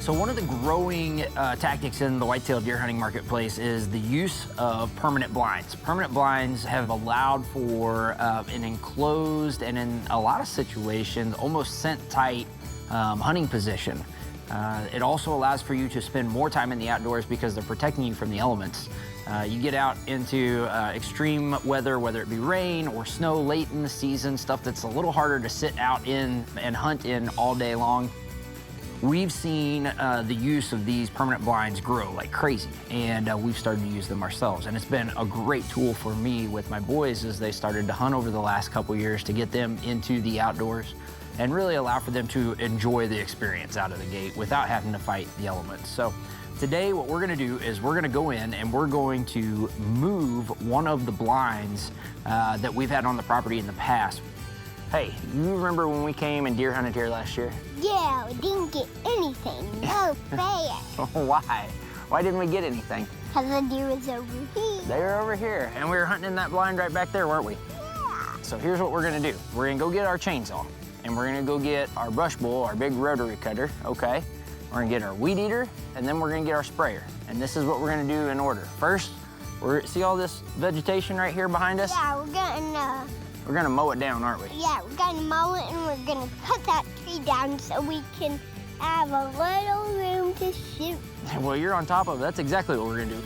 So one of the growing tactics in the whitetail deer hunting marketplace is the use of permanent blinds. Permanent blinds have allowed for an enclosed and in a lot of situations almost scent-tight hunting position. It also allows for you to spend more time in the outdoors because they're protecting you from the elements. You get out into extreme weather, whether it be rain or snow late in the season, stuff that's a little harder to sit out in and hunt in all day long. We've seen the use of these permanent blinds grow like crazy, and we've started to use them ourselves. And it's been a great tool for me with my boys as they started to hunt over the last couple years to get them into the outdoors and really allow for them to enjoy the experience out of the gate without having to fight the elements. So today what we're gonna do is we're gonna go in and we're going to move one of the blinds that we've had on the property in the past. Hey, you remember when we came and deer hunted here last year? Yeah, we didn't get anything. No fair. Why? Why didn't we get anything? Because the deer was over here. They were over here, and we were hunting in that blind right back there, weren't we? Yeah. So here's what we're gonna do. We're gonna go get our chainsaw, and we're gonna go get our brush bull, our big rotary cutter, okay? We're gonna get our weed eater, and then we're gonna get our sprayer. And this is what we're gonna do in order. First, see all this vegetation right here behind us? Yeah, We're gonna mow it down, aren't we? yeah, we're gonna mow it and we're gonna cut that tree down so we can have a little room to shoot. Well, you're on top of it. That's exactly what we're gonna do.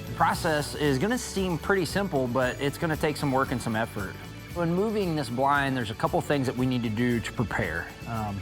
The process is gonna seem pretty simple, but it's gonna take some work and some effort. When moving this blind, there's a couple things that we need to do to prepare.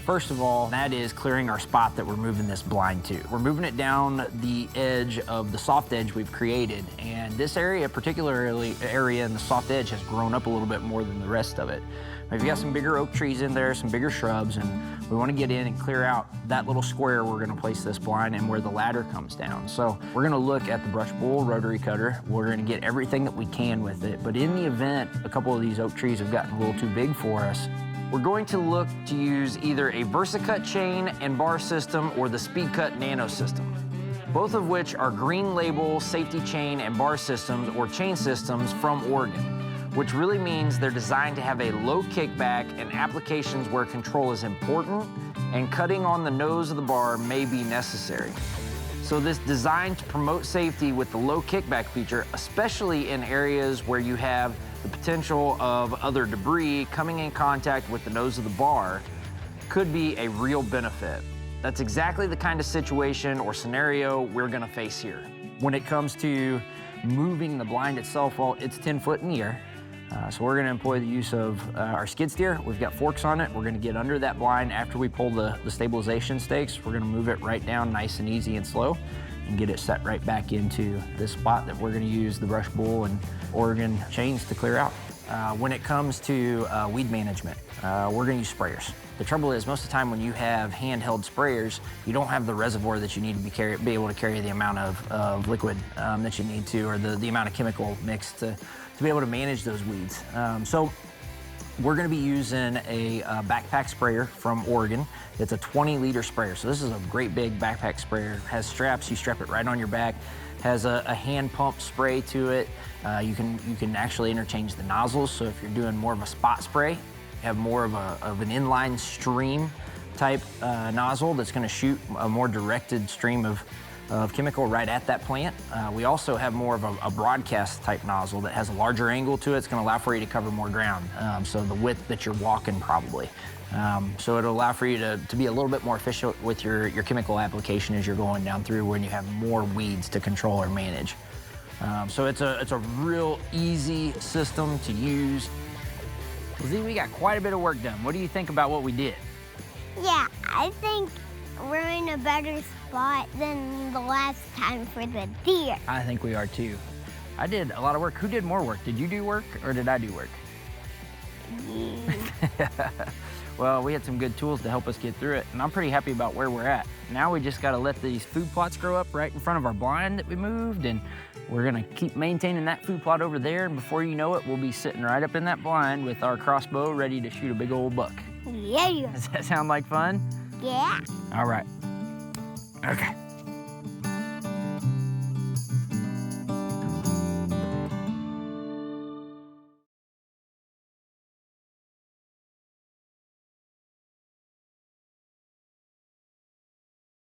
First of all, that is clearing our spot that we're moving this blind to. We're moving it down the edge of the soft edge we've created, and this area, particularly area in the soft edge, has grown up a little bit more than the rest of it. We've got some bigger oak trees in there, some bigger shrubs, and we want to get in and clear out that little square we're going to place this blind and where the ladder comes down. So we're going to look at the brush bull rotary cutter. We're going to get everything that we can with it, but in the event a couple of these oak trees have gotten a little too big for us, we're going to look to use either a VersaCut chain and bar system or the SpeedCut Nano system, both of which are green label safety chain and bar systems or chain systems from Oregon, which really means they're designed to have a low kickback in applications where control is important and cutting on the nose of the bar may be necessary. So this designed to promote safety with the low kickback feature, especially in areas where you have the potential of other debris coming in contact with the nose of the bar, could be a real benefit. That's exactly the kind of situation or scenario we're gonna face here. When it comes to moving the blind itself, well, it's 10 foot in the air. So we're gonna employ the use of our skid steer. We've got forks on it. We're gonna get under that blind after we pull the stabilization stakes. We're gonna move it right down nice and easy and slow and get it set right back into this spot that we're gonna use the brush bull and Oregon chains to clear out. When it comes to weed management, we're gonna use sprayers. The trouble is, most of the time when you have handheld sprayers, you don't have the reservoir that you need to be able to carry the amount of liquid that you need to, or the amount of chemical mix to be able to manage those weeds. So we're gonna be using a backpack sprayer from Oregon. It's a 20-liter sprayer. So this is a great big backpack sprayer. It has straps, you strap it right on your back. Has a hand pump spray to it. You can actually interchange the nozzles. So if you're doing more of a spot spray, you have more of an inline stream type nozzle that's gonna shoot a more directed stream of chemical right at that plant. We also have more of a broadcast type nozzle that has a larger angle to it. It's gonna allow for you to cover more ground. So the width that you're walking probably. So it'll allow for you to be a little bit more efficient with your chemical application as you're going down through when you have more weeds to control or manage. So it's a real easy system to use. Well, Z, we got quite a bit of work done. What do you think about what we did? Yeah, I think we're in a better spot than the last time for the deer. I think we are too. I did a lot of work. Who did more work? Did you do work or did I do work? Yeah. Well, we had some good tools to help us get through it, and I'm pretty happy about where we're at. Now we just gotta let these food plots grow up right in front of our blind that we moved, and we're gonna keep maintaining that food plot over there, and before you know it, we'll be sitting right up in that blind with our crossbow ready to shoot a big old buck. Yeah. Does that sound like fun? Yeah. All right. Okay.